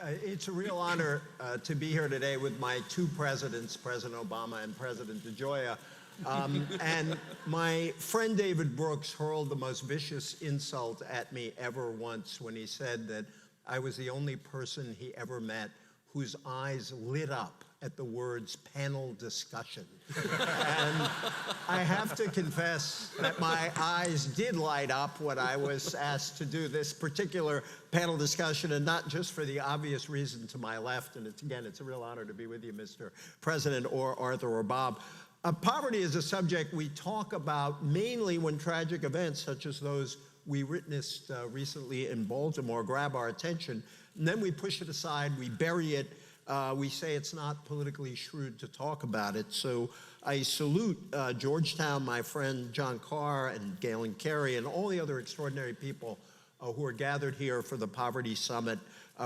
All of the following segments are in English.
It's a real honor to be here today with my two presidents, President Obama and President DeGioia. And my friend David Brooks hurled the most vicious insult at me ever once when he said that I was the only person he ever met whose eyes lit up at the words panel discussion. And I have to confess that my eyes did light up when I was asked to do this particular panel discussion, and not just for the obvious reason to my left. And it's a real honor to be with you, Mr. President, or Arthur or Bob. Poverty is a subject we talk about mainly when tragic events such as those we witnessed recently in Baltimore grab our attention, and then we push it aside, we bury it, we say it's not politically shrewd to talk about it. So I salute Georgetown, my friend John Carr and Galen Carey, and all the other extraordinary people who are gathered here for the Poverty Summit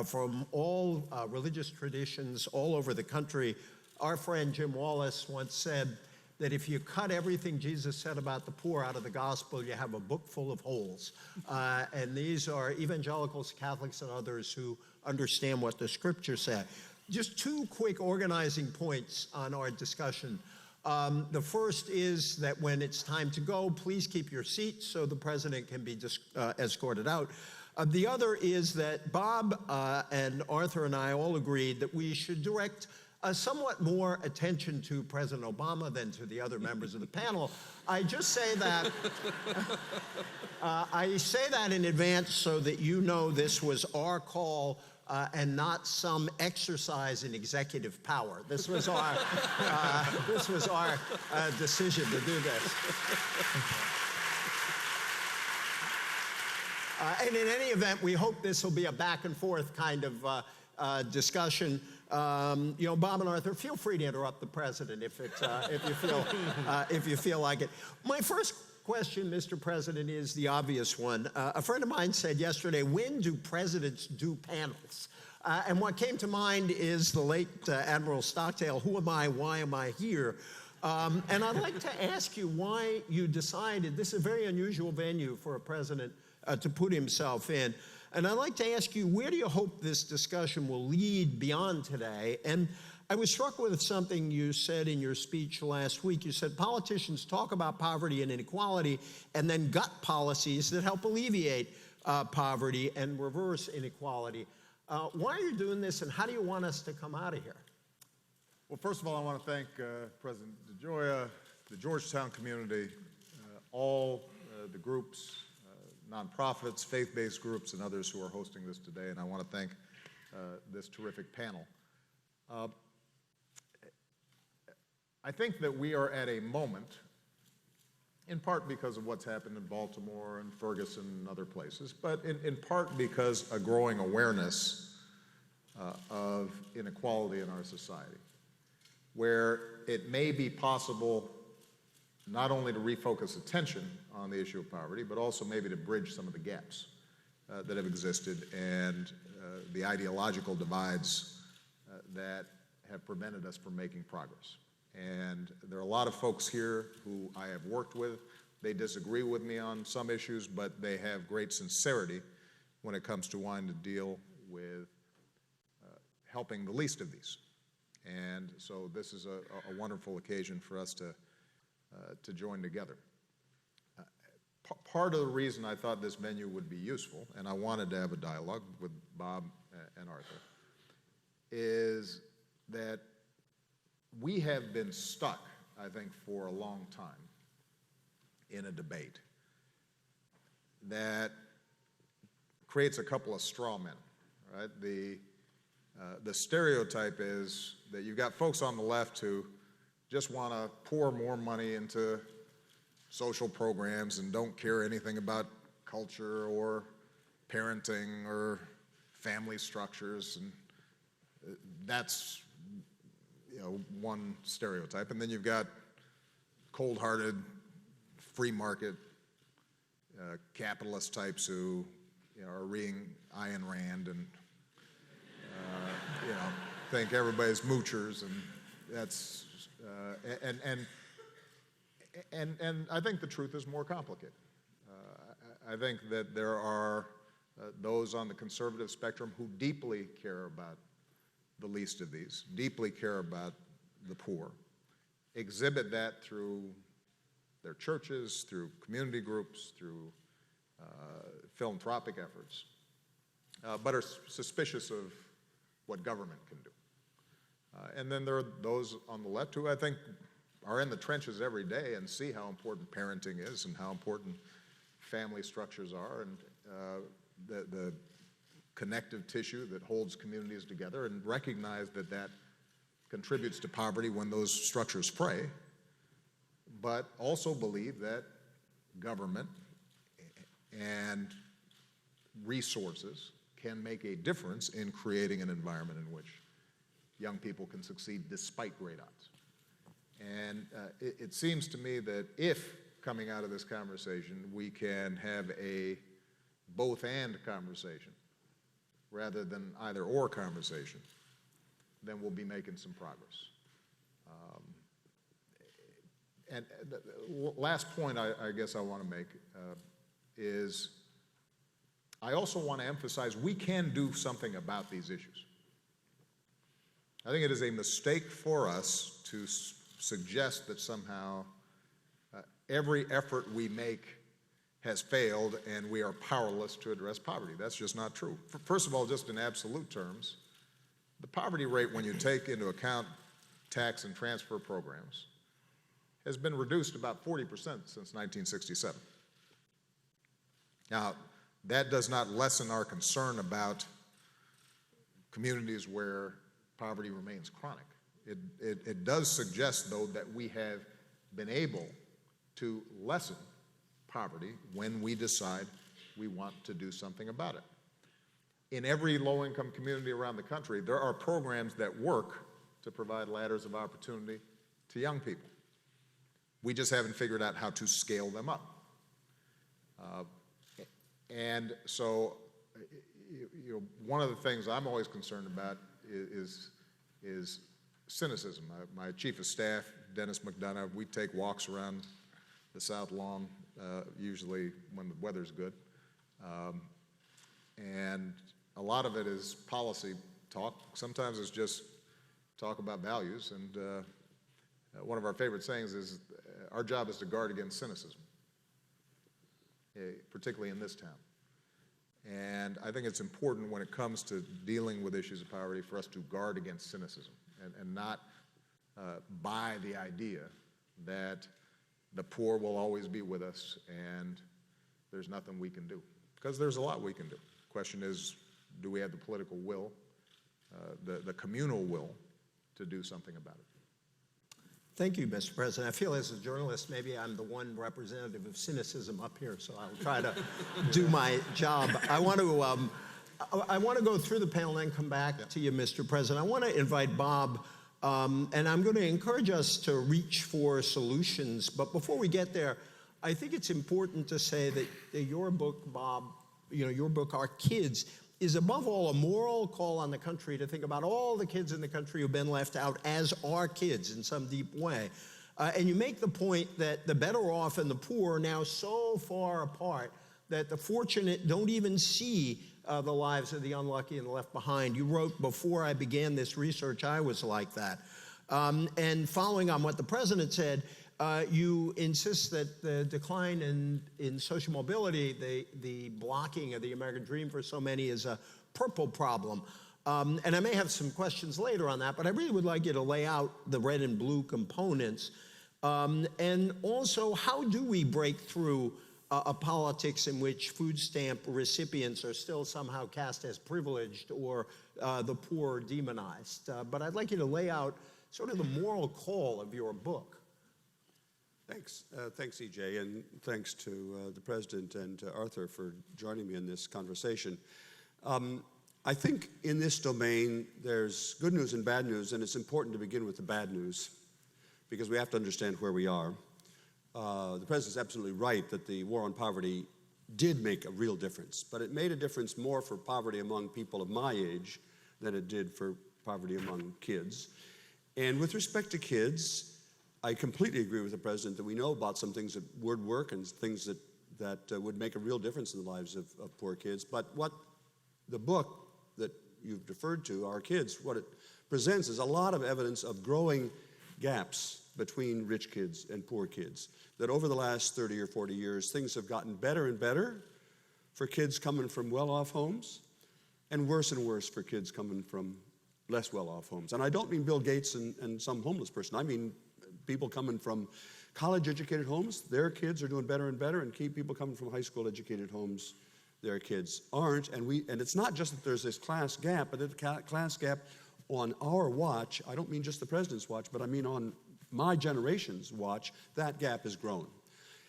from all religious traditions all over the country. Our friend Jim Wallace once said that if you cut everything Jesus said about the poor out of the gospel, you have a book full of holes. And these are evangelicals, Catholics, and others who understand what the scriptures say. Just two quick organizing points on our discussion. The first is that when it's time to go, please keep your seats so the president can be escorted out. The other is that Bob and Arthur and I all agreed that we should direct somewhat more attention to President Obama than to the other members of the panel. I just say that, I say that in advance so that you know this was our call and not some exercise in executive power. This was our, decision to do this. And in any event, we hope this will be a back and forth kind of discussion. You know, Bob and Arthur, feel free to interrupt the president if you feel like it. My first question, Mr. President, is the obvious one. A friend of mine said yesterday, when do presidents do panels? And what came to mind is the late Admiral Stockdale, who am I, why am I here? And I'd like to ask you why you decided, this is a very unusual venue for a president to put himself in. And I'd like to ask you, where do you hope this discussion will lead beyond today? And I was struck with something you said in your speech last week. You said politicians talk about poverty and inequality and then gut policies that help alleviate poverty and reverse inequality. Why are you doing this, and how do you want us to come out of here? Well, first of all, I want to thank President DeGioia, the Georgetown community, all the groups, nonprofits, faith-based groups, and others who are hosting this today, and I want to thank this terrific panel. I think that we are at a moment, in part because of what's happened in Baltimore and Ferguson and other places, but in part because a growing awareness of inequality in our society, where it may be possible not only to refocus attention on the issue of poverty, but also maybe to bridge some of the gaps that have existed and the ideological divides that have prevented us from making progress. And there are a lot of folks here who I have worked with. They disagree with me on some issues, but they have great sincerity when it comes to wanting to deal with helping the least of these. And so this is a wonderful occasion for us to join together. Part of the reason I thought this venue would be useful, and I wanted to have a dialogue with Bob and Arthur, is that we have been stuck, I think, for a long time in a debate that creates a couple of straw men, right? The stereotype is that you've got folks on the left who just want to pour more money into social programs and don't care anything about culture or parenting or family structures, and that's, you know, one stereotype. And then you've got cold-hearted, free market capitalist types who, you know, are reading Ayn Rand and you know, think everybody's moochers, and that's and I think the truth is more complicated. I think that there are those on the conservative spectrum who deeply care about the least of these, deeply care about the poor, exhibit that through their churches, through community groups, through philanthropic efforts, but are suspicious of what government can do. And then there are those on the left who I think are in the trenches every day and see how important parenting is and how important family structures are and the connective tissue that holds communities together, and recognize that that contributes to poverty when those structures fray, but also believe that government and resources can make a difference in creating an environment in which young people can succeed despite great odds. And it seems to me that if, coming out of this conversation, we can have a both-and conversation rather than either-or conversation, then we'll be making some progress. And the last point I guess I want to make is I also want to emphasize we can do something about these issues. I think it is a mistake for us to suggest that somehow every effort we make has failed and we are powerless to address poverty. That's just not true. First of all, just in absolute terms, the poverty rate, when you take into account tax and transfer programs, has been reduced about 40% since 1967. Now, that does not lessen our concern about communities where poverty remains chronic. It does suggest, though, that we have been able to lessen poverty when we decide we want to do something about it. In every low-income community around the country, there are programs that work to provide ladders of opportunity to young people. We just haven't figured out how to scale them up. And so, one of the things I'm always concerned about is cynicism. My chief of staff, Dennis McDonough, we take walks around the South Lawn, usually when the weather's good. And a lot of it is policy talk. Sometimes it's just talk about values. And one of our favorite sayings is, our job is to guard against cynicism, particularly in this town. And I think it's important when it comes to dealing with issues of poverty for us to guard against cynicism and not buy the idea that the poor will always be with us and there's nothing we can do. Because there's a lot we can do. The question is, do we have the political will, the communal will, to do something about it? Thank you, Mr. President. I feel as a journalist, maybe I'm the one representative of cynicism up here, so I'll try to do my job. I want to go through the panel and come back to you, Mr. President. I want to invite Bob, and I'm going to encourage us to reach for solutions. But before we get there, I think it's important to say that your book, Bob, your book, Our Kids, is above all a moral call on the country to think about all the kids in the country who've been left out as our kids in some deep way. And you make the point that the better off and the poor are now so far apart that the fortunate don't even see the lives of the unlucky and the left behind. You wrote, before I began this research, I was like that. And following on what the president said, you insist that the decline in social mobility, the blocking of the American dream for so many, is a purple problem. And I may have some questions later on that, but I really would like you to lay out the red and blue components. And also, how do we break through a politics in which food stamp recipients are still somehow cast as privileged or the poor demonized? But I'd like you to lay out sort of the moral call of your book. Thanks. Thanks, EJ, and thanks to the President and Arthur for joining me in this conversation. I think in this domain, there's good news and bad news, and it's important to begin with the bad news because we have to understand where we are. The President's absolutely right that the war on poverty did make a real difference, but it made a difference more for poverty among people of my age than it did for poverty among kids. And with respect to kids, I completely agree with the President that we know about some things that would work and things that that would make a real difference in the lives of poor kids. But what the book that you've deferred to, Our Kids, what it presents is a lot of evidence of growing gaps between rich kids and poor kids, that over the last 30 or 40 years, things have gotten better and better for kids coming from well-off homes, and worse for kids coming from less well-off homes. And I don't mean Bill Gates and some homeless person. I mean people coming from college-educated homes, their kids are doing better and better, and people coming from high school-educated homes, their kids aren't. And it's not just that there's this class gap, but the class gap on our watch, I don't mean just the president's watch, but I mean on my generation's watch, that gap has grown.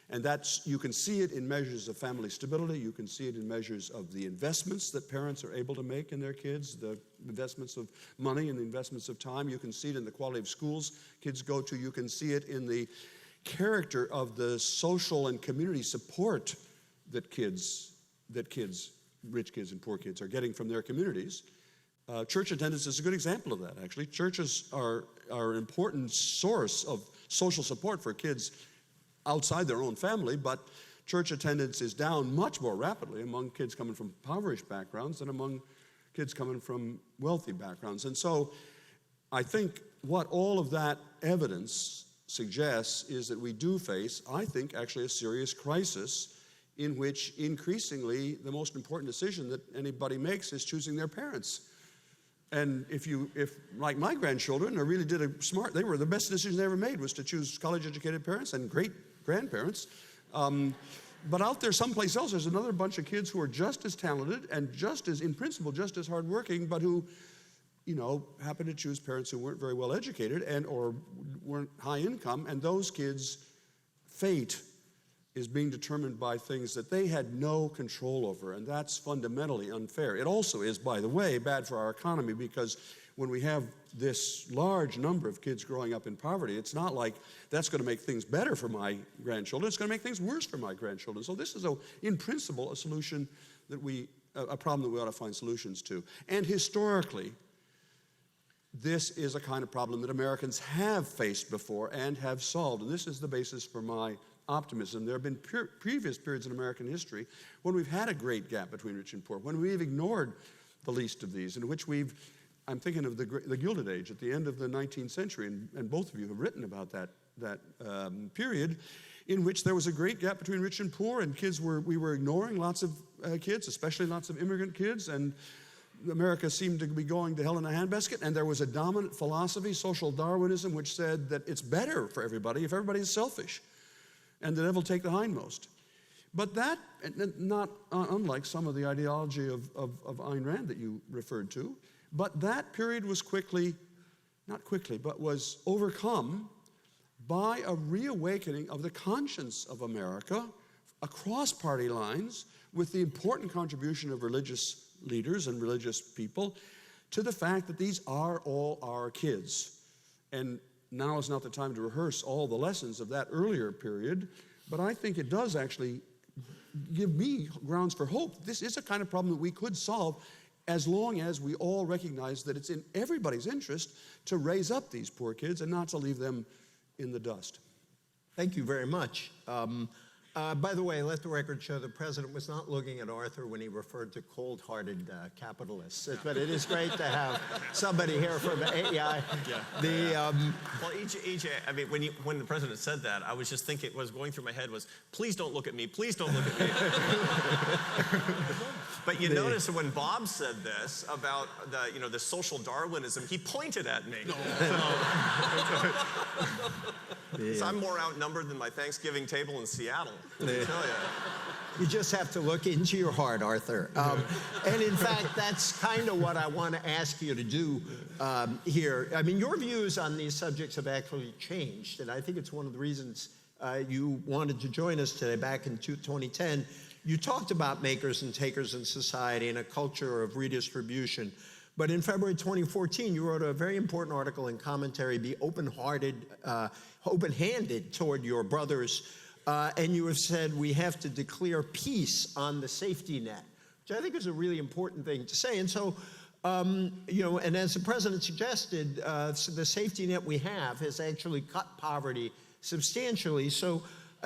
And you can see it in measures of family stability. You can see it in measures of the investments that parents are able to make in their kids, the investments of money and the investments of time. You can see it in the quality of schools kids go to. You can see it in the character of the social and community support that rich kids and poor kids are getting from their communities. Church attendance is a good example of that, actually. Churches are an important source of social support for kids outside their own family, but church attendance is down much more rapidly among kids coming from impoverished backgrounds than among kids coming from wealthy backgrounds. And so I think what all of that evidence suggests is that we do face, I think, actually a serious crisis in which increasingly the most important decision that anybody makes is choosing their parents. And if like my grandchildren, they were the best decision they ever made was to choose college-educated parents and great grandparents. But out there someplace else, there's another bunch of kids who are just as talented and in principle, just as hardworking, but who, happen to choose parents who weren't very well educated or weren't high income, and those kids' fate is being determined by things that they had no control over, and that's fundamentally unfair. It also is, by the way, bad for our economy, because when we have this large number of kids growing up in poverty, it's not like that's going to make things better for my grandchildren. It's going to make things worse for my grandchildren. So this is, in principle, a problem that we ought to find solutions to. And historically, this is a kind of problem that Americans have faced before and have solved, and this is the basis for my optimism. There have been previous periods in American history when we've had a great gap between rich and poor, when we've ignored the least of these, in which I'm thinking of the Gilded Age at the end of the 19th century, and both of you have written about that period, in which there was a great gap between rich and poor, and we were ignoring lots of kids, especially lots of immigrant kids, and America seemed to be going to hell in a handbasket, and there was a dominant philosophy, social Darwinism, which said that it's better for everybody if everybody is selfish, and the devil take the hindmost. But that, not unlike some of the ideology of Ayn Rand that you referred to, but that period was was overcome by a reawakening of the conscience of America across party lines, with the important contribution of religious leaders and religious people to the fact that these are all our kids. And now is not the time to rehearse all the lessons of that earlier period, but I think it does actually give me grounds for hope. This is a kind of problem that we could solve as long as we all recognize that it's in everybody's interest to raise up these poor kids and not to leave them in the dust. Thank you very much. By the way, let the record show the president was not looking at Arthur when he referred to cold-hearted capitalists. But it is great to have somebody here from AEI. Well, EJ, I mean, when the president said that, I was just thinking, what was going through my head was, please don't look at me, please don't look at me. But you notice when Bob said this about the social Darwinism, he pointed at me. So I'm more outnumbered than my Thanksgiving table in Seattle. Let me tell you. You just have to look into your heart, Arthur. And in fact, that's kind of what I want to ask you to do here. I mean, your views on these subjects have actually changed, and I think it's one of the reasons you wanted to join us today. Back in 2010, you talked about makers and takers in society and a culture of redistribution. But in February 2014, you wrote a very important article and commentary, Be Open-Handed Toward Your Brothers. And you have said we have to declare peace on the safety net, which I think is a really important thing to say. And so, and as the president suggested, so the safety net we have has actually cut poverty substantially. So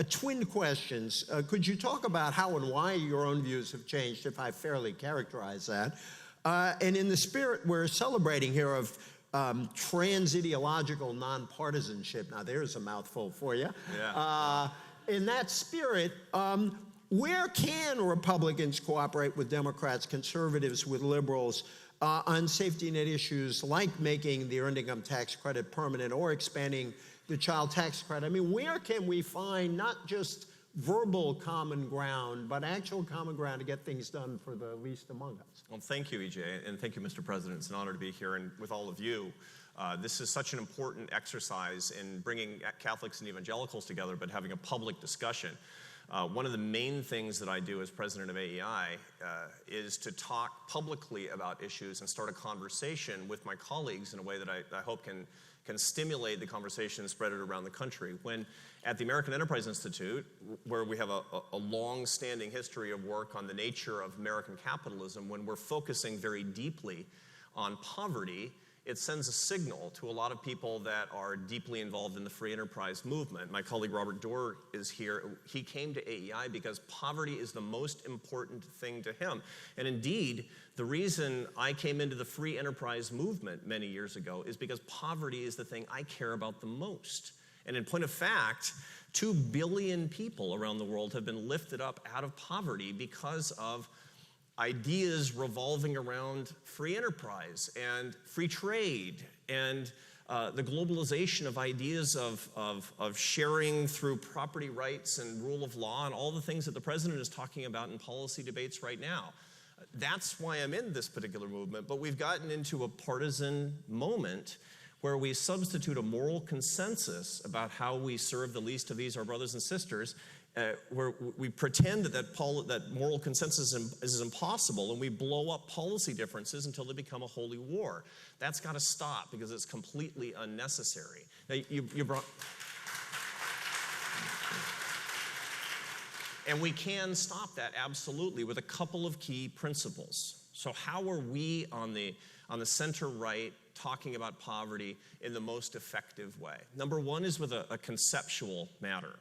twin questions. Could you talk about how and why your own views have changed, if I fairly characterize that? And in the spirit we're celebrating here of trans-ideological nonpartisanship, now there's a mouthful for you. Yeah. In that spirit, where can Republicans cooperate with Democrats, conservatives with liberals on safety net issues like making the earned income tax credit permanent or expanding the child tax credit? I mean, where can we find not just verbal common ground, but actual common ground to get things done for the least among us? Well, thank you, EJ, and thank you, Mr. President. It's an honor to be here and with all of you. This is such an important exercise in bringing Catholics and evangelicals together, but having a public discussion. One of the main things that I do as president of AEI is to talk publicly about issues and start a conversation with my colleagues in a way that I hope can stimulate the conversation and spread it around the country. When at the American Enterprise Institute, where we have a long-standing history of work on the nature of American capitalism, when we're focusing very deeply on poverty, it sends a signal to a lot of people that are deeply involved in the free enterprise movement. My colleague Robert Doar is here. He came to AEI because poverty is the most important thing to him. And indeed, the reason I came into the free enterprise movement many years ago is because poverty is the thing I care about the most. And in point of fact, 2 billion people around the world have been lifted up out of poverty because of ideas revolving around free enterprise and free trade and the globalization of ideas of sharing through property rights and rule of law and all the things that the president is talking about in policy debates right now. That's why I'm in this particular movement, but we've gotten into a partisan moment where we substitute a moral consensus about how we serve the least of these, our brothers and sisters, where we pretend that moral consensus is impossible, and we blow up policy differences until they become a holy war. That's got to stop because it's completely unnecessary. Now, you brought... And we can stop that, absolutely, with a couple of key principles. So how are we on the center right talking about poverty in the most effective way? Number one is with a conceptual matter.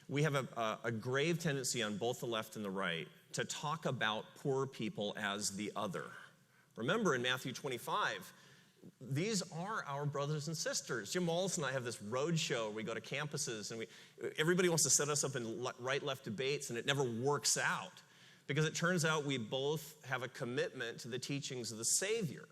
We have a grave tendency on both the left and the right to talk about poor people as the other. Remember in Matthew 25, these are our brothers and sisters. Jim Wallace and I have this road show where we go to campuses and everybody wants to set us up in right-left debates, and it never works out because it turns out we both have a commitment to the teachings of the Savior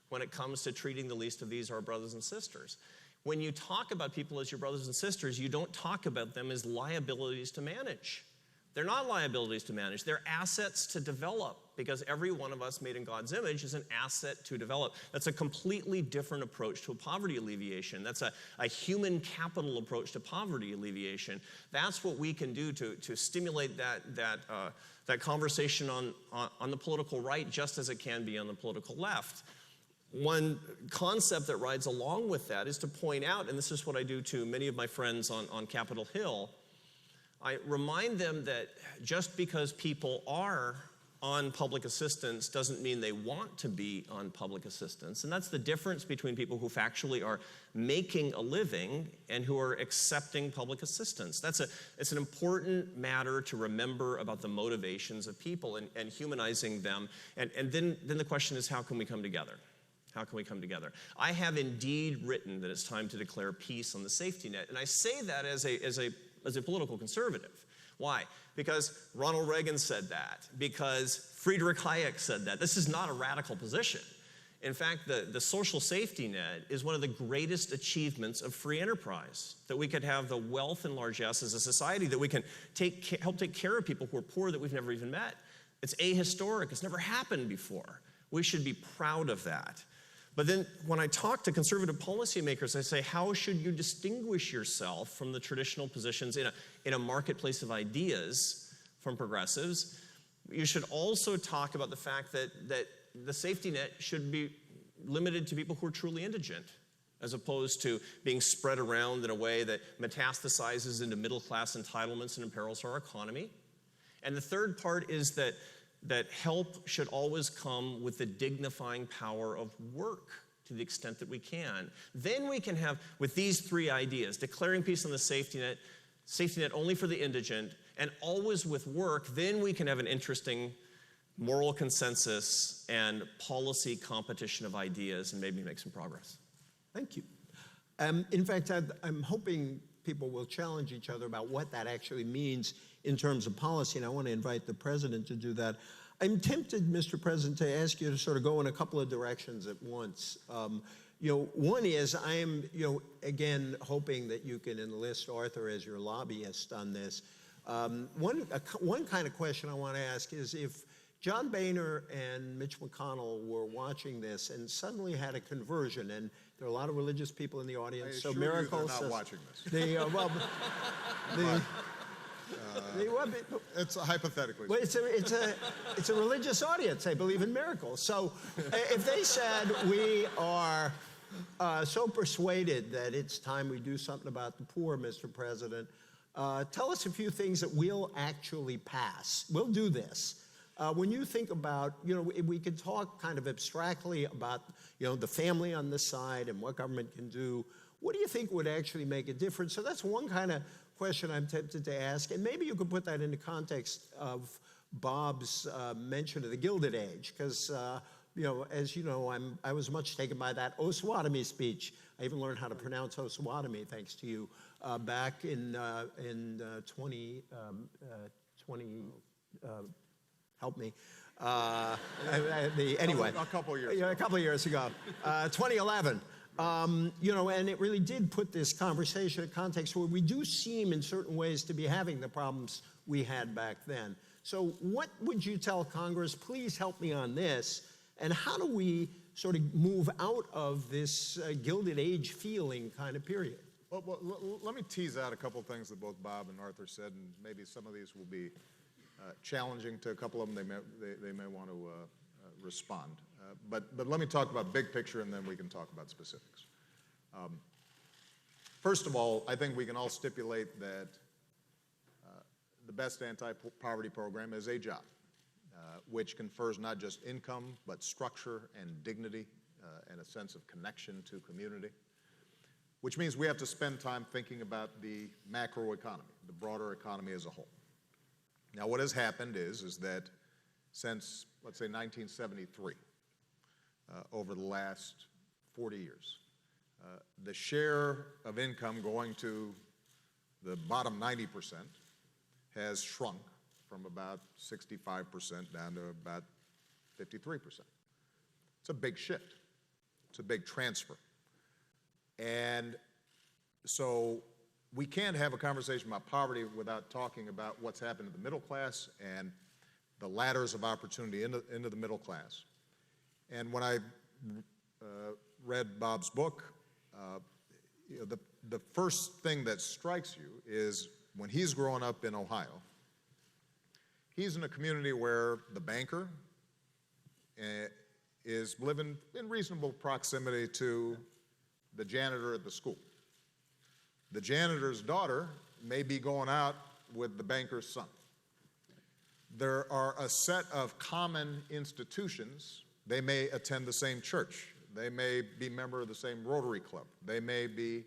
when it comes to treating the least of these, our brothers and sisters. When you talk about people as your brothers and sisters, you don't talk about them as liabilities to manage. They're not liabilities to manage. They're assets to develop because every one of us made in God's image is an asset to develop. That's a completely different approach to poverty alleviation. That's a human capital approach to poverty alleviation. That's what we can do to stimulate that conversation on the political right just as it can be on the political left. One concept that rides along with that is to point out, and this is what I do to many of my friends on Capitol Hill, I remind them that just because people are on public assistance doesn't mean they want to be on public assistance. And that's the difference between people who factually are making a living and who are accepting public assistance. It's an important matter to remember about the motivations of people and humanizing them. And then the question is, how can we come together? How can we come together? I have indeed written that it's time to declare peace on the safety net. And I say that as a political conservative. Why? Because Ronald Reagan said that. Because Friedrich Hayek said that. This is not a radical position. In fact, the social safety net is one of the greatest achievements of free enterprise, that we could have the wealth and largesse as a society, that we can help take care of people who are poor that we've never even met. It's ahistoric. It's never happened before. We should be proud of that. But then when I talk to conservative policymakers, I say, how should you distinguish yourself from the traditional positions in a marketplace of ideas from progressives? You should also talk about the fact that the safety net should be limited to people who are truly indigent, as opposed to being spread around in a way that metastasizes into middle-class entitlements and imperils our economy. And the third part is that help should always come with the dignifying power of work to the extent that we can. Then we can have, with these three ideas, declaring peace on the safety net, safety net only for the indigent, and always with work, then we can have an interesting moral consensus and policy competition of ideas and maybe make some progress. Thank you. In fact, I'm hoping people will challenge each other about what that actually means in terms of policy, and I want to invite the President to do that. I'm tempted, Mr. President, to ask you to sort of go in a couple of directions at once. One is I am, again, hoping that you can enlist Arthur as your lobbyist on this. One kind of question I want to ask is if John Boehner and Mitch McConnell were watching this and suddenly had a conversion, and there are a lot of religious people in the audience, so miracles. They're not watching this. It's hypothetically. Well, it's a religious audience. They believe in miracles. So if they said we are so persuaded that it's time we do something about the poor, Mr. President, tell us a few things that we'll actually pass. We'll do this. When you think about, we could talk kind of abstractly about, the family on the side and what government can do. What do you think would actually make a difference? So that's one kind of question I'm tempted to ask. And maybe you could put that into context of Bob's mention of the Gilded Age, because, as you know, I was much taken by that Osawatomie speech. I even learned how to pronounce Osawatomie thanks to you back in 2020. Help me. Anyway. A couple years ago. A couple of years ago. 2011. And it really did put this conversation in context where we do seem in certain ways to be having the problems we had back then. So what would you tell Congress? Please help me on this. And how do we sort of move out of this Gilded Age feeling kind of period? Well, let me tease out a couple of things that both Bob and Arthur said, and maybe some of these will be challenging to a couple of them. They may want to respond. But let me talk about big picture, and then we can talk about specifics. First of all, I think we can all stipulate that the best anti-poverty program is a job, which confers not just income, but structure and dignity and a sense of connection to community, which means we have to spend time thinking about the macroeconomy, the broader economy as a whole. Now, what has happened is that since, let's say, 1973, over the last 40 years, the share of income going to the bottom 90% has shrunk from about 65% down to about 53%. It's a big shift. It's a big transfer. And so we can't have a conversation about poverty without talking about what's happened to the middle class and the ladders of opportunity into the middle class. And when I read Bob's book, the first thing that strikes you is when he's growing up in Ohio, he's in a community where the banker is living in reasonable proximity to the janitor at the school. The janitor's daughter may be going out with the banker's son. There are a set of common institutions. They may attend the same church. They may be member of the same Rotary Club. They may be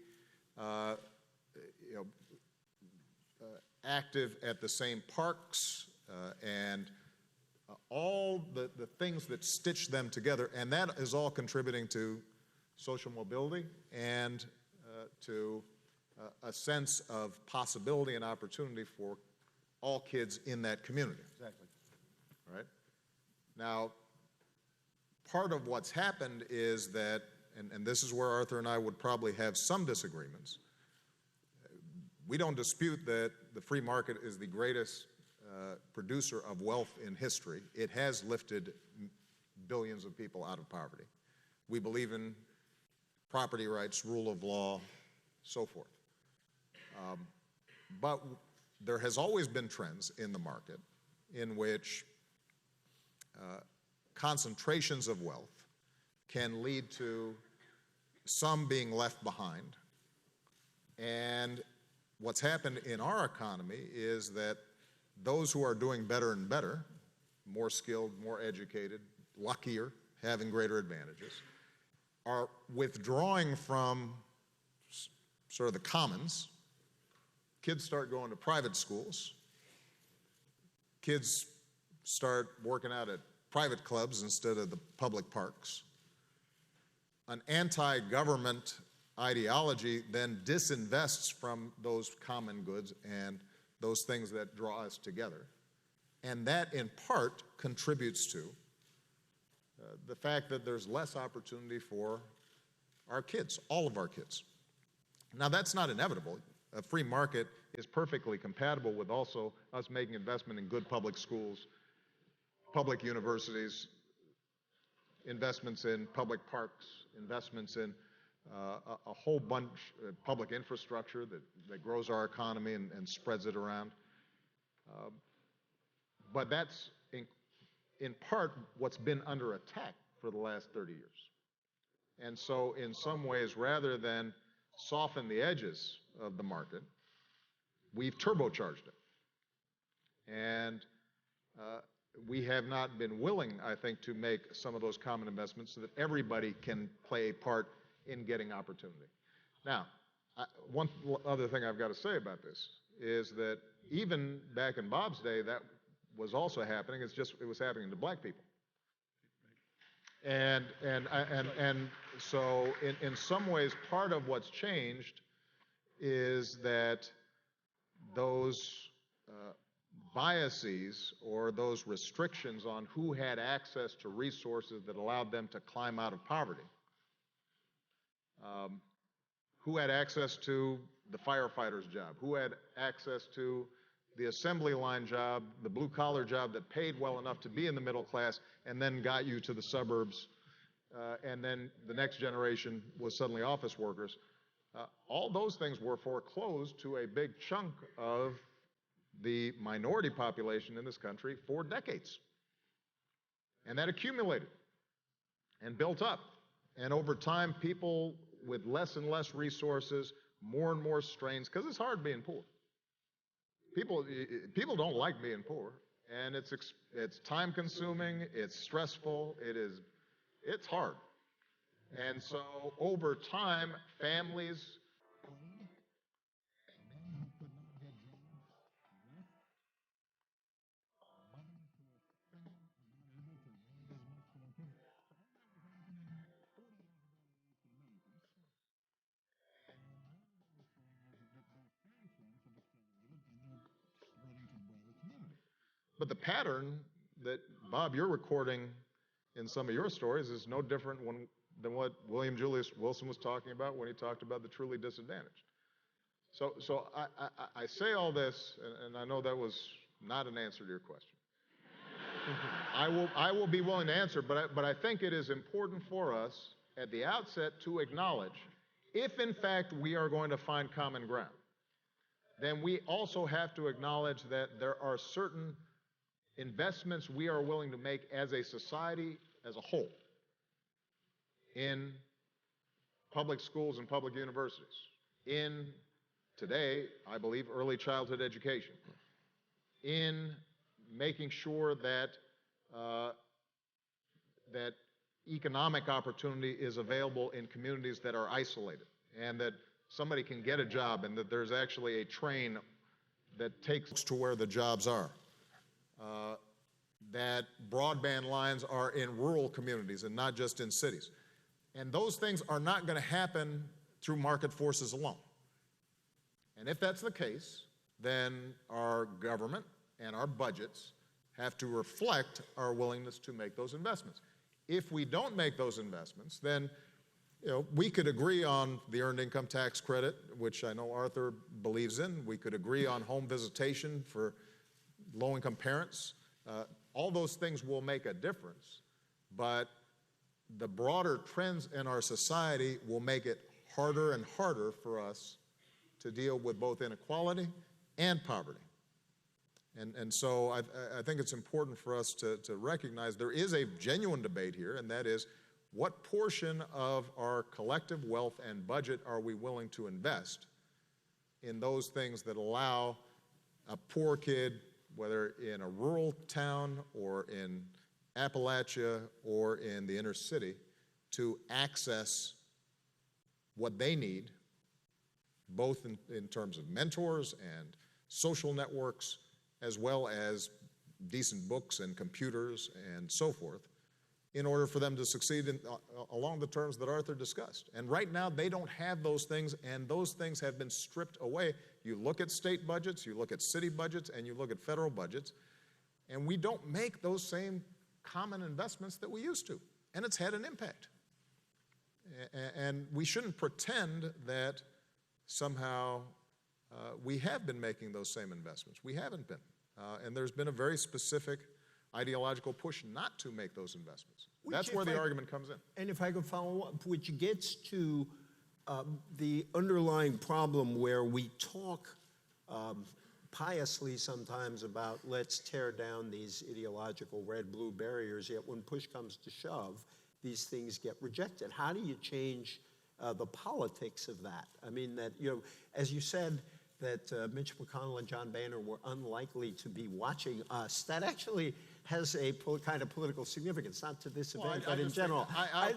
active at the same parks and all the things that stitch them together, and that is all contributing to social mobility and to a sense of possibility and opportunity for all kids in that community. Exactly. Right? Now, part of what's happened is that, and this is where Arthur and I would probably have some disagreements, we don't dispute that the free market is the greatest producer of wealth in history. It has lifted billions of people out of poverty. We believe in property rights, rule of law, so forth. But there has always been trends in the market in which concentrations of wealth can lead to some being left behind. And what's happened in our economy is that those who are doing better and better, more skilled, more educated, luckier, having greater advantages, are withdrawing from sort of the commons, kids start going to private schools. Kids start working out at private clubs instead of the public parks. An anti-government ideology then disinvests from those common goods and those things that draw us together. And that, in part, contributes to the fact that there's less opportunity for our kids, all of our kids. Now, that's not inevitable. A free market is perfectly compatible with also us making investment in good public schools, public universities, investments in public parks, investments in a whole bunch of public infrastructure that grows our economy and spreads it around. But that's in part what's been under attack for the last 30 years. And so in some ways, rather than soften the edges of the market, we've turbocharged it. And we have not been willing, I think, to make some of those common investments so that everybody can play a part in getting opportunity. Now, one other thing I've got to say about this is that even back in Bob's day, that was also happening. It's just it was happening to black people. And so in some ways, part of what's changed is that those biases or those restrictions on who had access to resources that allowed them to climb out of poverty, who had access to the firefighter's job, who had access to the assembly line job, the blue-collar job that paid well enough to be in the middle class and then got you to the suburbs, and then the next generation was suddenly office workers. All those things were foreclosed to a big chunk of the minority population in this country for decades. And that accumulated and built up. And over time, people with less and less resources, more and more strains, because it's hard being poor. People don't like being poor, and it's time-consuming, it's stressful, it's hard. And so over time, families But the pattern that, Bob, you're recording in some of your stories is no different than what William Julius Wilson was talking about when he talked about the truly disadvantaged. So I say all this, and I know that was not an answer to your question. I will be willing to answer, but I think it is important for us at the outset to acknowledge, if in fact we are going to find common ground, then we also have to acknowledge that there are certain investments we are willing to make as a society as a whole in public schools and public universities, in today, I believe, early childhood education, in making sure that that economic opportunity is available in communities that are isolated, and that somebody can get a job, and that there's actually a train that takes to where the jobs are. That broadband lines are in rural communities and not just in cities. And those things are not going to happen through market forces alone. And if that's the case, then our government and our budgets have to reflect our willingness to make those investments. If we don't make those investments, then we could agree on the earned income tax credit, which I know Arthur believes in. We could agree on home visitation for low-income parents. All those things will make a difference, but the broader trends in our society will make it harder and harder for us to deal with both inequality and poverty. And so I think it's important for us to recognize there is a genuine debate here, and that is, what portion of our collective wealth and budget are we willing to invest in those things that allow a poor kid, whether in a rural town or in Appalachia or in the inner city, to access what they need both in terms of mentors and social networks, as well as decent books and computers and so forth, in order for them to succeed along the terms that Arthur discussed. And right now, they don't have those things, and those things have been stripped away. You look at state budgets, you look at city budgets, and you look at federal budgets, and we don't make those same common investments that we used to, and it's had an impact. And we shouldn't pretend that somehow we have been making those same investments. We haven't been. And there's been a very specific ideological push not to make those investments. That's where the argument comes in. And if I could follow up, which gets to the underlying problem where we talk piously sometimes about let's tear down these ideological red-blue barriers, yet when push comes to shove, these things get rejected. How do you change the politics of that? I mean, that, you know, as you said, that Mitch McConnell and John Boehner were unlikely to be watching us. That actually has a kind of political significance, not to this event, but in general. I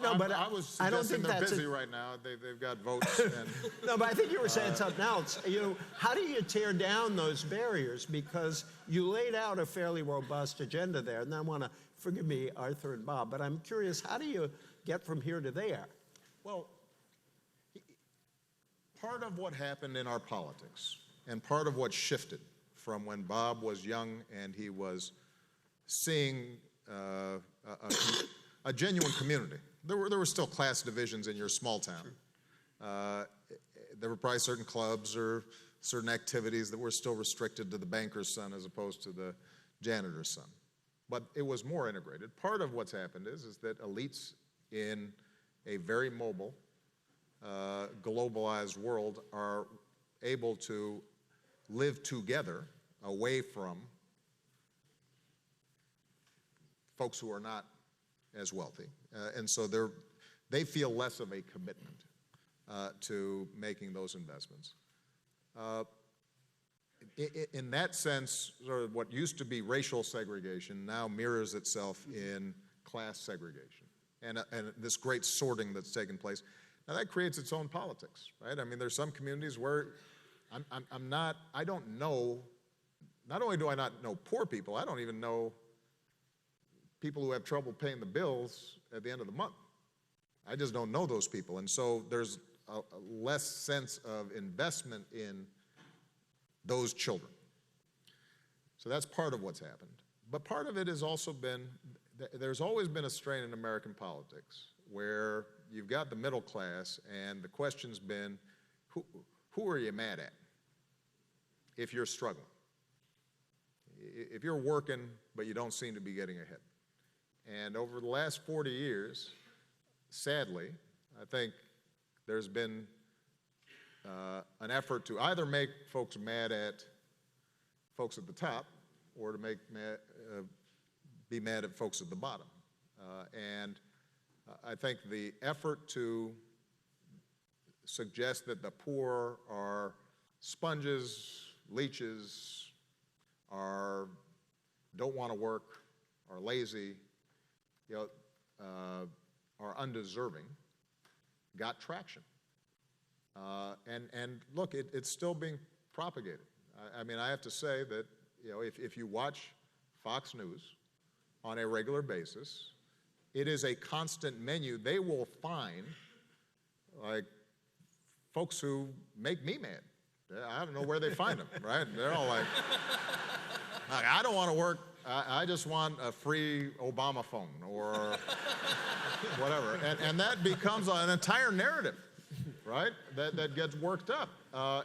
was suggesting they're busy right now. They've got votes. And, no, but I think you were saying something else. You know, how do you tear down those barriers? Because you laid out a fairly robust agenda there, and I want to, forgive me, Arthur and Bob, but I'm curious, how do you get from here to there? well, part of what happened in our politics, and part of what shifted from when Bob was young and he was seeing a genuine community. There were still class divisions in your small town. There were probably certain clubs or certain activities that were still restricted to the banker's son as opposed to the janitor's son. But it was more integrated. Part of what's happened is that elites in a very mobile, globalized world are able to live together away from folks who are not as wealthy. And so they feel less of a commitment to making those investments. In that sense, sort of what used to be racial segregation now mirrors itself in class segregation and this great sorting that's taken place. Now that creates its own politics, right? I mean, there's some communities where I don't know, not only do I not know poor people, I don't even know people who have trouble paying the bills at the end of the month. I just don't know those people. And so there's a less sense of investment in those children. So that's part of what's happened. But part of it has also been, there's always been a strain in American politics where you've got the middle class, and the question's been, who are you mad at if you're struggling? If you're working, but you don't seem to be getting ahead. And over the last 40 years, sadly, I think there's been an effort to either make folks mad at folks at the top or to be mad at folks at the bottom. And I think the effort to suggest that the poor are sponges, leeches, don't want to work, are lazy, are undeserving, got traction. And look, it's still being propagated. I mean, I have to say that if you watch Fox News on a regular basis, it is a constant menu. They will find like folks who make me mad. I don't know where they find them, right? They're all like, I don't want to work. I just want a free Obama phone or whatever. And that becomes an entire narrative, right? That gets worked up.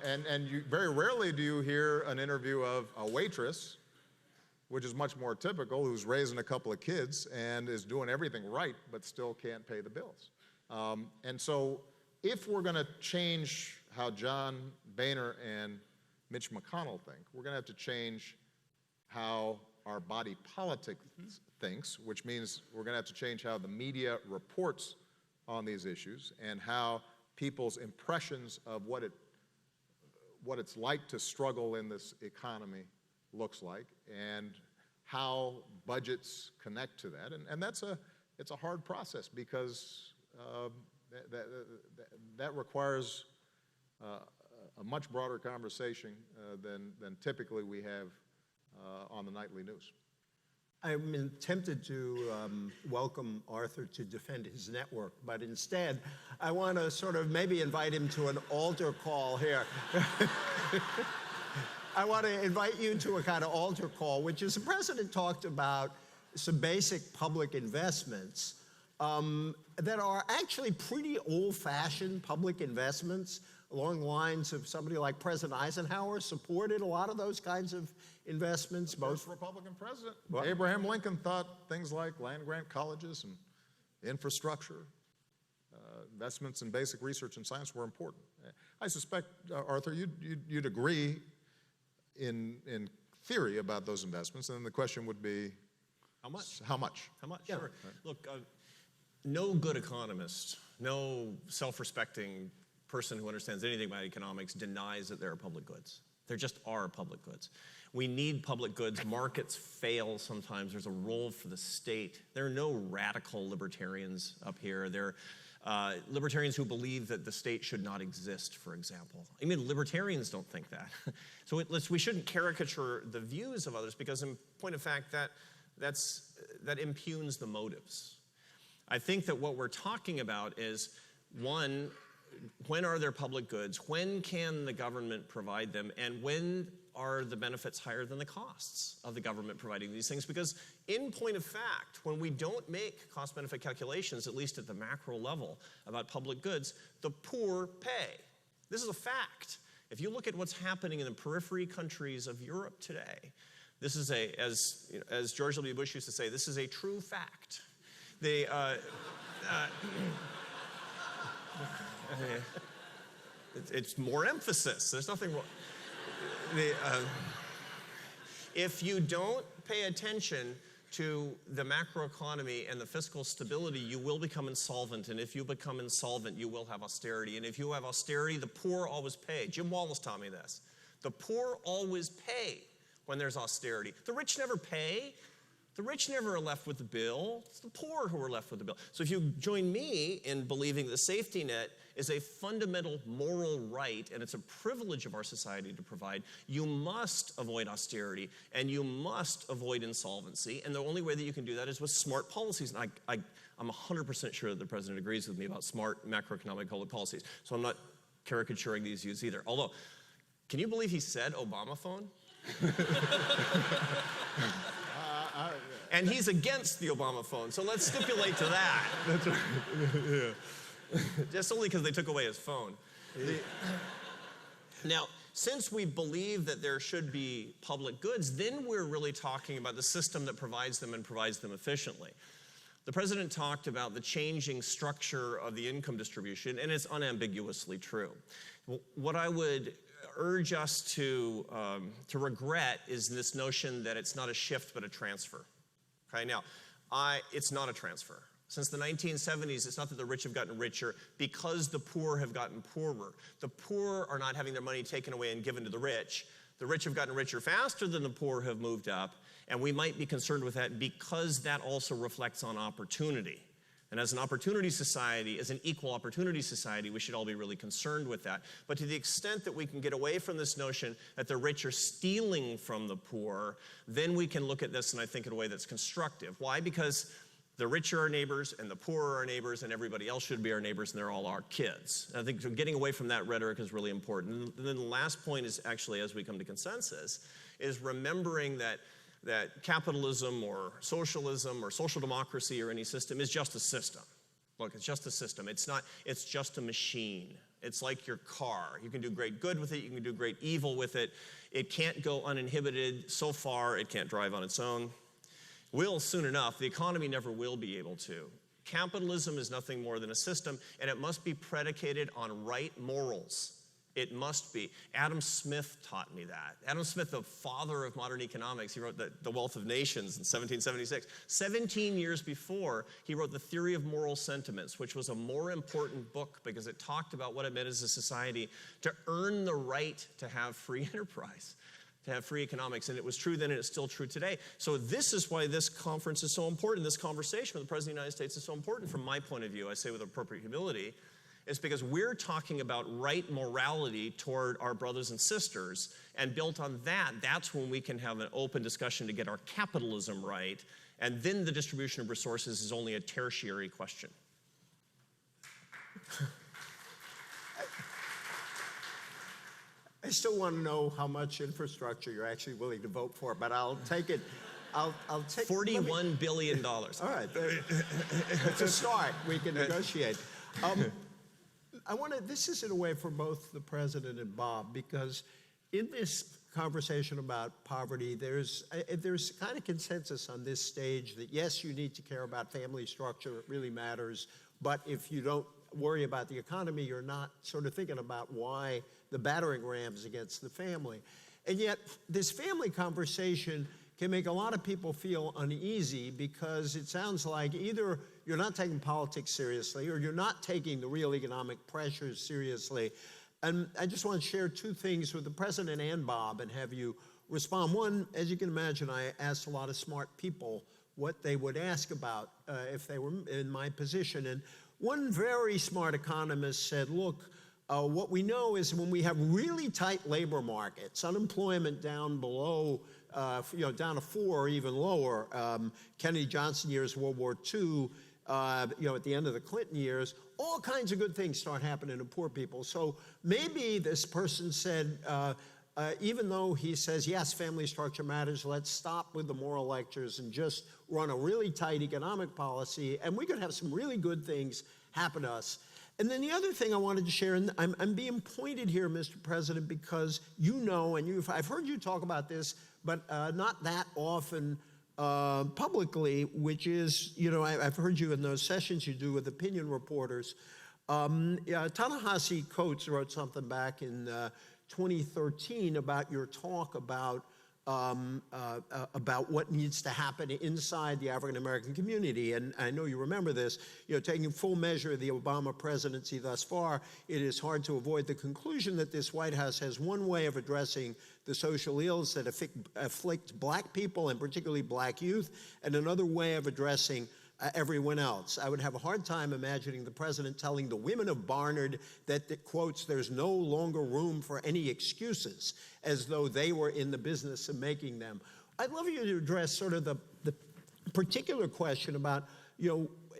And you, very rarely do you hear an interview of a waitress, which is much more typical, who's raising a couple of kids and is doing everything right, but still can't pay the bills. And so if we're going to change how John Boehner and Mitch McConnell think, we're going to have to change how our body politic thinks, which means we're going to have to change how the media reports on these issues and how people's impressions of what it's like to struggle in this economy looks like, and how budgets connect to that. And it's a hard process because that requires a much broader conversation than typically we have on the nightly news. I'm tempted to welcome Arthur to defend his network, but instead, I want to sort of maybe invite him to an altar call here. I want to invite you to a kind of altar call, which is the president talked about some basic public investments that are actually pretty old-fashioned public investments along the lines of somebody like President Eisenhower supported a lot of those kinds of investments. Most Republican president. What? Abraham Lincoln thought things like land-grant colleges and infrastructure, investments in basic research and science were important. I suspect, Arthur, you'd agree in theory about those investments, and then the question would be, How much? how much? How much? Yeah. Sure. Look, no good economist, no self-respecting person who understands anything about economics denies that there are public goods. There just are public goods. We need public goods. Markets fail sometimes. There's a role for the state. There are no radical libertarians up here. There are libertarians who believe that the state should not exist, for example. I mean, libertarians don't think that. So we shouldn't caricature the views of others because, in point of fact, that impugns the motives. I think that what we're talking about is, one, when are there public goods? When can the government provide them? And when are the benefits higher than the costs of the government providing these things? Because in point of fact, when we don't make cost-benefit calculations, at least at the macro level, about public goods, the poor pay. This is a fact. If you look at what's happening in the periphery countries of Europe today, this is as George W. Bush used to say, this is a true fact. It's more emphasis. There's nothing wrong. If you don't pay attention to the macroeconomy and the fiscal stability, you will become insolvent. And if you become insolvent, you will have austerity. And if you have austerity, the poor always pay. Jim Wallace taught me this. The poor always pay when there's austerity. The rich never pay. The rich never are left with the bill. It's the poor who are left with the bill. So if you join me in believing the safety net is a fundamental moral right and it's a privilege of our society to provide, you must avoid austerity and you must avoid insolvency. And the only way that you can do that is with smart policies. And I'm 100% sure that the president agrees with me about smart macroeconomic public policies. So I'm not caricaturing these views either. Although, can you believe he said Obama phone? And he's against the Obama phone, so let's stipulate to that. That's right. Yeah. Just only because they took away his phone. Now, since we believe that there should be public goods, then we're really talking about the system that provides them and provides them efficiently. The president talked about the changing structure of the income distribution, and it's unambiguously true. What I would urge us to regret is this notion that it's not a shift but a transfer. Okay, now, it's not a transfer. Since the 1970s, it's not that the rich have gotten richer because the poor have gotten poorer. The poor are not having their money taken away and given to the rich. The rich have gotten richer faster than the poor have moved up, and we might be concerned with that because that also reflects on opportunity. And as an opportunity society, as an equal opportunity society, we should all be really concerned with that. But to the extent that we can get away from this notion that the rich are stealing from the poor, then we can look at this, and I think in a way that's constructive. Why? Because the rich are our neighbors, and the poor are our neighbors, and everybody else should be our neighbors, and they're all our kids. And I think getting away from that rhetoric is really important. And then the last point is actually, as we come to consensus, is remembering that capitalism or socialism or social democracy or any system is just a system. Look, it's just a system. It's just a machine. It's like your car. You can do great good with it. You can do great evil with it. It can't go uninhibited so far. It can't drive on its own. Will soon enough. The economy never will be able to. Capitalism is nothing more than a system, and it must be predicated on right morals. It must be. Adam Smith taught me that. Adam Smith, the father of modern economics, he wrote The Wealth of Nations in 1776. 17 years before, he wrote The Theory of Moral Sentiments, which was a more important book because it talked about what it meant as a society to earn the right to have free enterprise, to have free economics. And it was true then, and it's still true today. So this is why this conference is so important. This conversation with the President of the United States is so important from my point of view. I say with appropriate humility. is because we're talking about right morality toward our brothers and sisters, and built on that, that's when we can have an open discussion to get our capitalism right, and then the distribution of resources is only a tertiary question. I still want to know how much infrastructure you're actually willing to vote for, but I'll take it. I'll take $41 billion. All right, it's a start. We can negotiate. This is in a way for both the president and Bob, because in this conversation about poverty, there's kind of consensus on this stage that yes, you need to care about family structure, it really matters, but if you don't worry about the economy, you're not sort of thinking about why the battering rams against the family. And yet, this family conversation can make a lot of people feel uneasy, because it sounds like either you're not taking politics seriously or you're not taking the real economic pressures seriously. And I just want to share two things with the president and Bob and have you respond. One, as you can imagine, I asked a lot of smart people what they would ask about if they were in my position. And one very smart economist said, look, what we know is when we have really tight labor markets, unemployment down below, down to 4 or even lower, Kennedy Johnson years, World War II, at the end of the Clinton years, all kinds of good things start happening to poor people. So maybe this person said, even though he says, yes, family structure matters, let's stop with the moral lectures and just run a really tight economic policy, and we could have some really good things happen to us. And then the other thing I wanted to share, and I'm being pointed here, Mr. President, because you know, and I've heard you talk about this, but not that often publicly, which is, I've heard you in those sessions you do with opinion reporters. Ta-Nehisi Coates wrote something back in 2013 about your talk about what needs to happen inside the African-American community. And I know you remember this, taking full measure of the Obama presidency thus far, it is hard to avoid the conclusion that this White House has one way of addressing the social ills that afflict black people, and particularly black youth, and another way of addressing everyone else. I would have a hard time imagining the president telling the women of Barnard that, quotes, there's no longer room for any excuses, as though they were in the business of making them. I'd love you to address sort of the particular question about,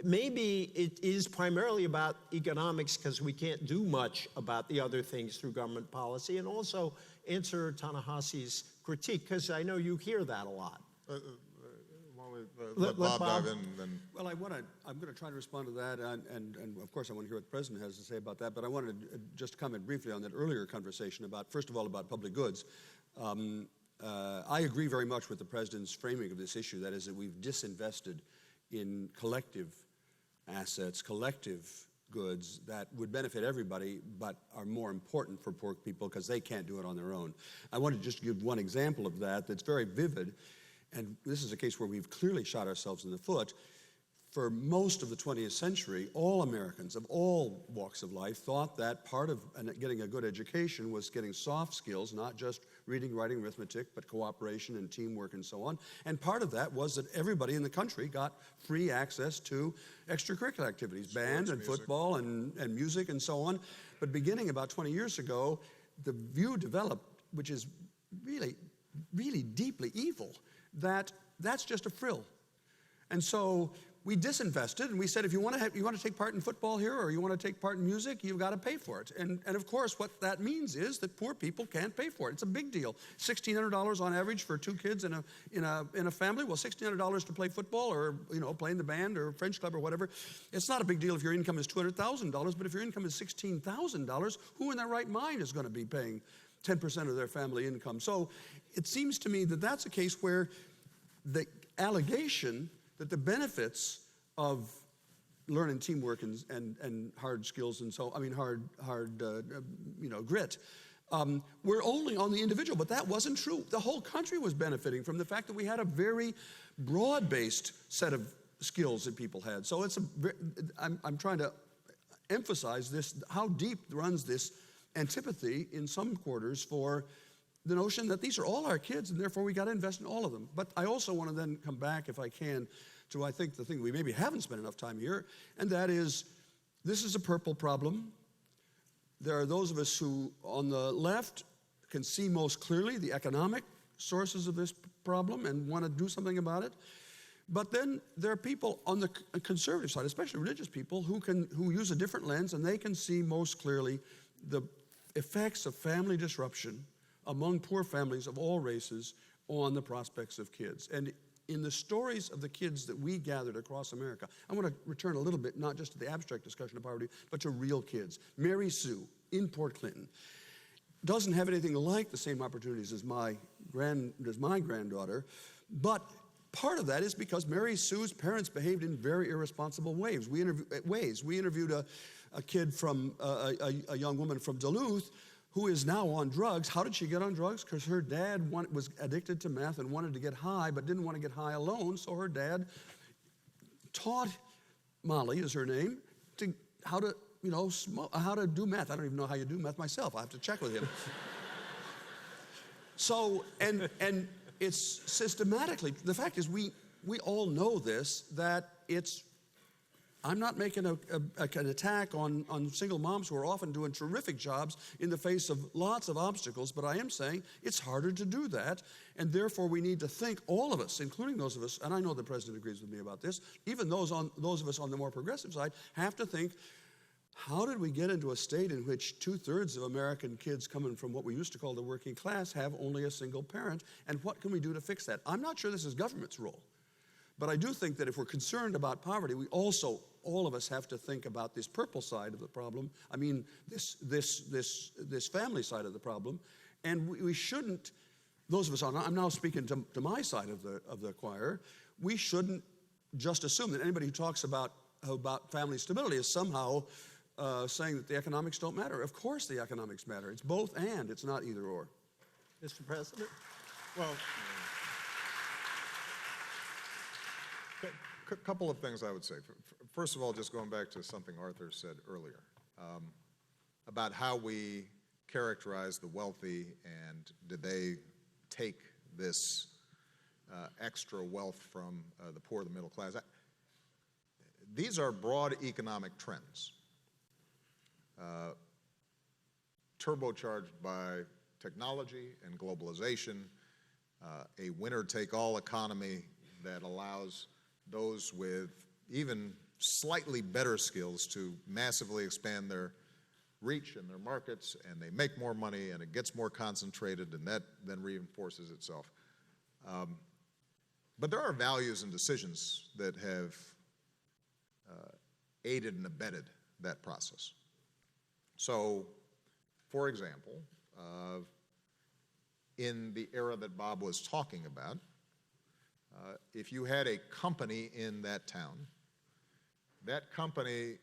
maybe it is primarily about economics because we can't do much about the other things through government policy, and also answer Ta-Nehisi's critique, because I know you hear that a lot. Let Bob dive in. Then. Well, I'm going to try to respond to that, and of course I want to hear what the president has to say about that, but I wanted to just comment briefly on that earlier conversation about, first of all, about public goods. I agree very much with the president's framing of this issue, that is that we've disinvested in collective assets, collective goods that would benefit everybody but are more important for poor people because they can't do it on their own. I want to just give one example of that that's very vivid. And this is a case where we've clearly shot ourselves in the foot. For most of the 20th century, all Americans of all walks of life thought that part of getting a good education was getting soft skills, not just reading, writing, arithmetic, but cooperation and teamwork and so on. And part of that was that everybody in the country got free access to extracurricular activities, band and football and music and so on. But beginning about 20 years ago, the view developed, which is really, really deeply evil, that's just a frill. And so we disinvested, and we said, if you want to take part in football here, or you want to take part in music, you've got to pay for it. And of course, what that means is that poor people can't pay for it. It's a big deal. $1,600 on average for 2 kids in a family. Well, $1,600 to play football, or play in the band or French club or whatever. It's not a big deal if your income is $200,000, but if your income is $16,000, who in their right mind is going to be paying 10% of their family income? So it seems to me that that's a case where the allegation that the benefits of learning teamwork and hard skills and grit were only on the individual, but that wasn't true. The whole country was benefiting from the fact that we had a very broad-based set of skills that people had. So I'm trying to emphasize this, how deep runs this antipathy in some quarters for the notion that these are all our kids, and therefore we got to invest in all of them. But I also want to then come back, if I can, to I think the thing we maybe haven't spent enough time here, and that is this is a purple problem. There are those of us who, on the left, can see most clearly the economic sources of this problem and want to do something about it. But then there are people on the conservative side, especially religious people, who use a different lens, and they can see most clearly the effects of family disruption among poor families of all races on the prospects of kids. And in the stories of the kids that we gathered across America, I want to return a little bit, not just to the abstract discussion of poverty, but to real kids. Mary Sue in Port Clinton doesn't have anything like the same opportunities as my granddaughter, but part of that is because Mary Sue's parents behaved in very irresponsible ways. We interviewed a kid from, a young woman from Duluth who is now on drugs. How did she get on drugs? Because her dad was addicted to meth and wanted to get high, but didn't want to get high alone, so her dad taught, Molly is her name, how to do meth. I don't even know how you do meth myself. I have to check with him. So, and it's systematically, the fact is we all know this, that I'm not making an attack on single moms who are often doing terrific jobs in the face of lots of obstacles, but I am saying it's harder to do that, and therefore we need to think, all of us, including those of us, and I know the President agrees with me about this, even those of us on the more progressive side, have to think, how did we get into a state in which 2/3 of American kids coming from what we used to call the working class have only a single parent, and what can we do to fix that? I'm not sure this is government's role, but I do think that if we're concerned about poverty, we also, all of us, have to think about this purple side of the problem. I mean, this family side of the problem, and we shouldn't. Those of us on, I'm now speaking to my side of the choir. We shouldn't just assume that anybody who talks about family stability is somehow saying that the economics don't matter. Of course the economics matter. It's both and, it's not either or. Mr. President? Well, a couple of things I would say. First of all, just going back to something Arthur said earlier about how we characterize the wealthy and did they take this extra wealth from the poor, the middle class. These are broad economic trends, turbocharged by technology and globalization, a winner-take-all economy that allows those with even slightly better skills to massively expand their reach in their markets, and they make more money, and it gets more concentrated, and that then reinforces itself. But there are values and decisions that have aided and abetted that process. So, for example, in the era that Bob was talking about, if you had a company in that town, that company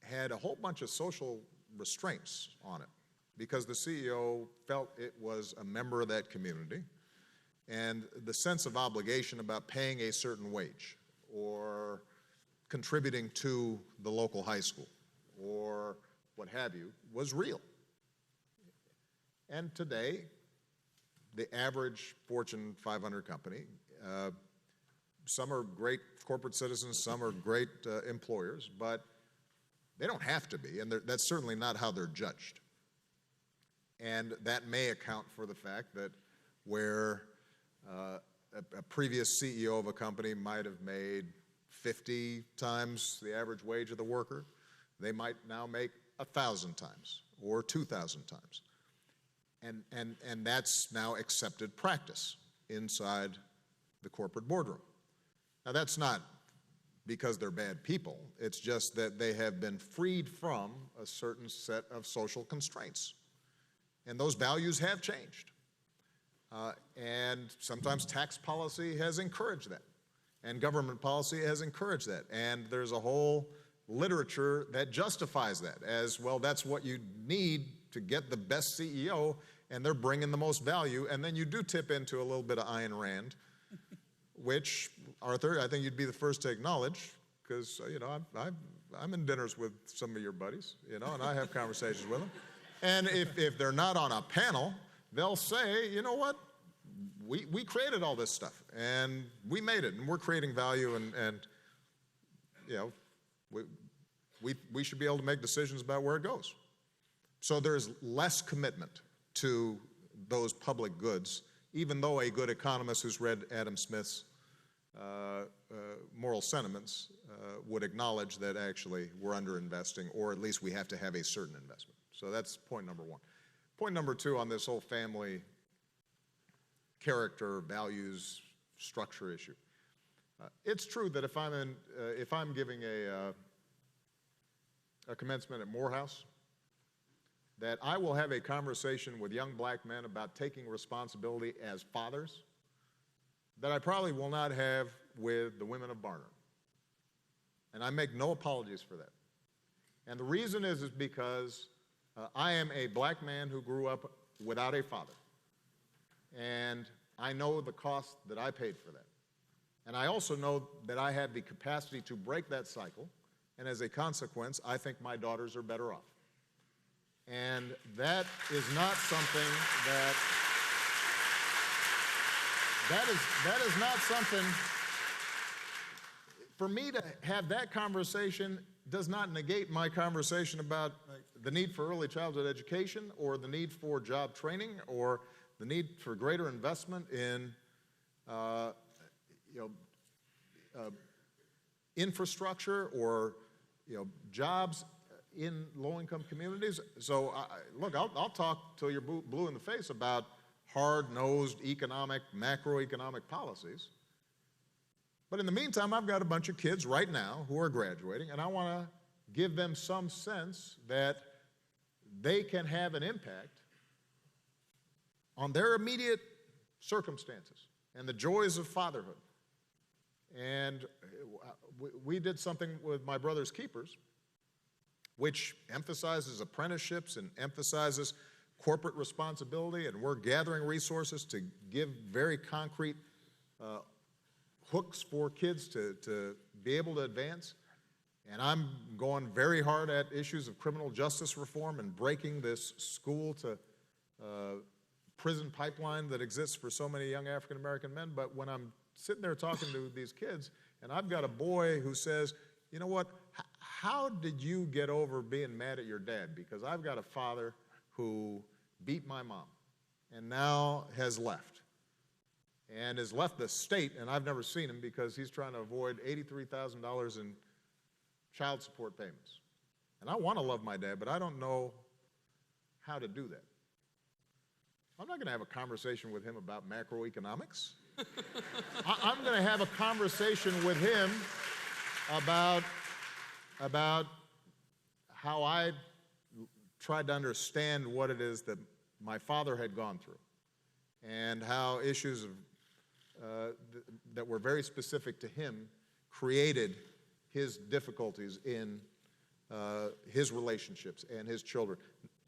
had a whole bunch of social restraints on it because the CEO felt it was a member of that community, and the sense of obligation about paying a certain wage or contributing to the local high school or what have you was real. And today, the average Fortune 500 company, some are great corporate citizens, some are great employers, but they don't have to be, and that's certainly not how they're judged. And that may account for the fact that where a previous CEO of a company might have made 50 times the average wage of the worker, they might now make 1,000 times or 2,000 times. And that's now accepted practice inside the corporate boardroom. Now that's not because they're bad people, it's just that they have been freed from a certain set of social constraints. And those values have changed. And sometimes tax policy has encouraged that. And government policy has encouraged that. And there's a whole literature that justifies that as, well, that's what you need to get the best CEO, and they're bringing the most value. And then you do tip into a little bit of Ayn Rand, which, Arthur, I think you'd be the first to acknowledge, because, you know, I'm in dinners with some of your buddies, you know, and I have conversations with them. And if they're not on a panel, they'll say, you know what, we created all this stuff, and we made it, and we're creating value, and you know, we should be able to make decisions about where it goes. So there's less commitment to those public goods, even though a good economist who's read Adam Smith's moral sentiments would acknowledge that actually we're underinvesting, or at least we have to have a certain investment. So that's point number one. Point number two on this whole family character, values, structure issue. It's true that if I'm giving a commencement at Morehouse, that I will have a conversation with young black men about taking responsibility as fathers that I probably will not have with the women of Barnum. And I make no apologies for that. And the reason is because I am a black man who grew up without a father. And I know the cost that I paid for that. And I also know that I have the capacity to break that cycle. And as a consequence, I think my daughters are better off. And that is not something that is not something, for me to have that conversation does not negate my conversation about the need for early childhood education or the need for job training or the need for greater investment in infrastructure or jobs in low-income communities. So, look, I'll talk till you're blue in the face about hard-nosed economic, macroeconomic policies. But in the meantime, I've got a bunch of kids right now who are graduating, and I want to give them some sense that they can have an impact on their immediate circumstances and the joys of fatherhood. And we did something with my brother's keepers, which emphasizes apprenticeships and emphasizes corporate responsibility, and we're gathering resources to give very concrete hooks for kids to be able to advance. And I'm going very hard at issues of criminal justice reform and breaking this school to prison pipeline that exists for so many young African American men. But when I'm sitting there talking to these kids, and I've got a boy who says, you know what, how did you get over being mad at your dad? Because I've got a father who beat my mom and now has left. And has left the state, and I've never seen him because he's trying to avoid $83,000 in child support payments. And I want to love my dad, but I don't know how to do that. I'm not going to have a conversation with him about macroeconomics. I'm going to have a conversation with him about how I tried to understand what it is that my father had gone through and how issues that were very specific to him created his difficulties in his relationships and his children,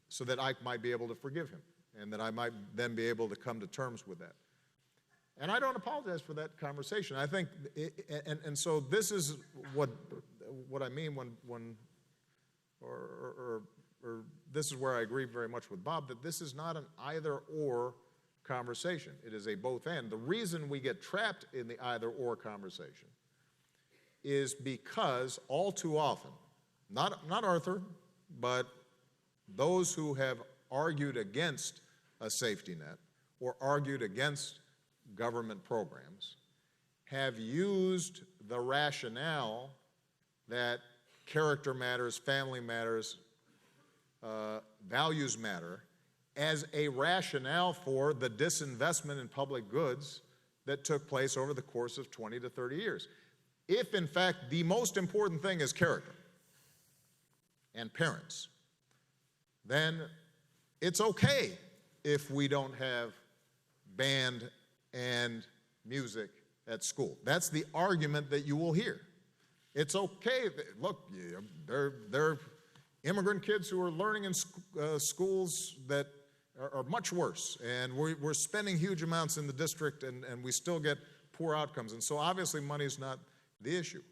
so that I might be able to forgive him and that I might then be able to come to terms with that. And I don't apologize for that conversation. I think, and so this is what I mean when this is where I agree very much with Bob, that this is not an either-or conversation. It is a both-and. The reason we get trapped in the either-or conversation is because all too often, not Arthur, but those who have argued against a safety net or argued against government programs have used the rationale that character matters, family matters, values matter, as a rationale for the disinvestment in public goods that took place over the course of 20 to 30 years. If, in fact, the most important thing is character and parents, then it's okay if we don't have band and music at school. That's the argument that you will hear. It's okay. Look, they're immigrant kids who are learning in schools that are much worse, and we're spending huge amounts in the district, and we still get poor outcomes. And so obviously money's not the issue.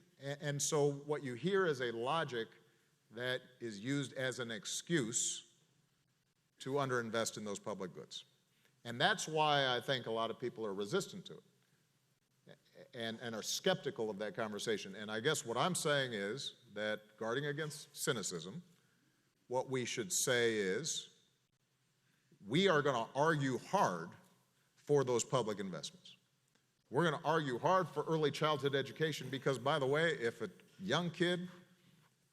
And so what you hear is a logic that is used as an excuse to underinvest in those public goods. And that's why I think a lot of people are resistant to it. and are skeptical of that conversation. And I guess what I'm saying is that, guarding against cynicism, what we should say is we are going to argue hard for those public investments. We're going to argue hard for early childhood education because, by the way, if a young kid,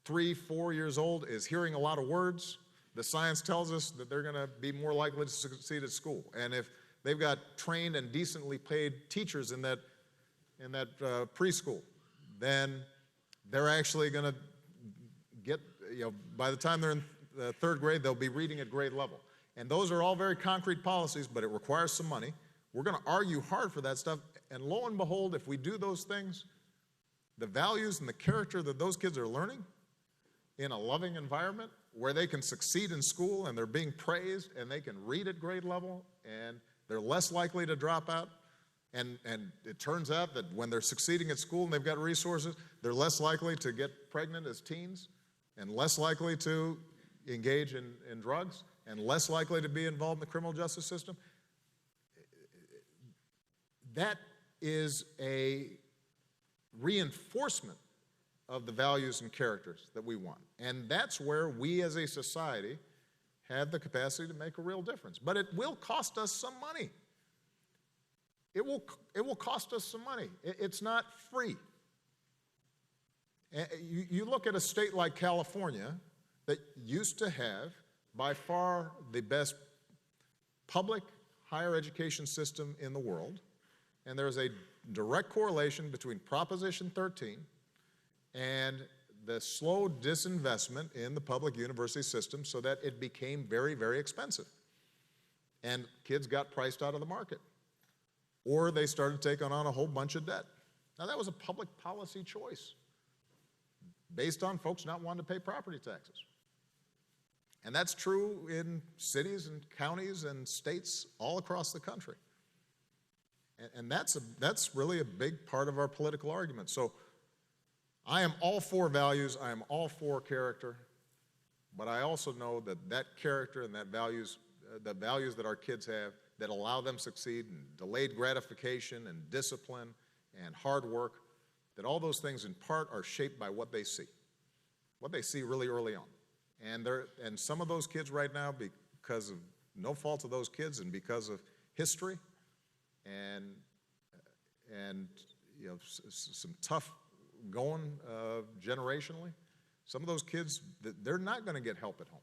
3, 4 years old, is hearing a lot of words, the science tells us that they're going to be more likely to succeed at school. And if they've got trained and decently paid teachers in that preschool, then they're actually going to get, by the time they're in third grade, they'll be reading at grade level. And those are all very concrete policies, but it requires some money. We're going to argue hard for that stuff. And lo and behold, if we do those things, the values and the character that those kids are learning in a loving environment where they can succeed in school and they're being praised and they can read at grade level and they're less likely to drop out. And it turns out that when they're succeeding at school and they've got resources, they're less likely to get pregnant as teens and less likely to engage in drugs and less likely to be involved in the criminal justice system. That is a reinforcement of the values and characters that we want. And that's where we as a society have the capacity to make a real difference. But it will cost us some money. It will cost us some money. It's not free. You look at a state like California that used to have by far the best public higher education system in the world, and there's a direct correlation between Proposition 13 and the slow disinvestment in the public university system so that it became very, very expensive. And kids got priced out of the market. Or they started taking on a whole bunch of debt. Now, that was a public policy choice based on folks not wanting to pay property taxes. And that's true in cities and counties and states all across the country. And that's really a big part of our political argument. So I am all for values, I am all for character, but I also know that that character and that values, the values that our kids have that allow them to succeed in delayed gratification and discipline and hard work, that all those things in part are shaped by what they see really early on. And some of those kids right now, because of no fault of those kids and because of history and some tough going generationally, some of those kids, they're not going to get help at home.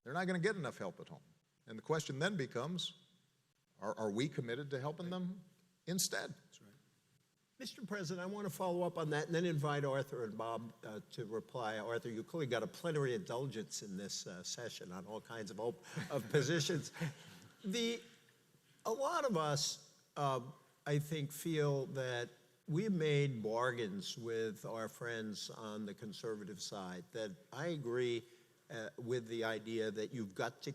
They're not going to get enough help at home. And the question then becomes, are we committed to helping them instead? That's right. Mr. President, I want to follow up on that and then invite Arthur and Bob to reply. Arthur, you clearly got a plenary indulgence in this session on all kinds of positions. A lot of us, I think, feel that we made bargains with our friends on the conservative side, that I agree with the idea that you've got to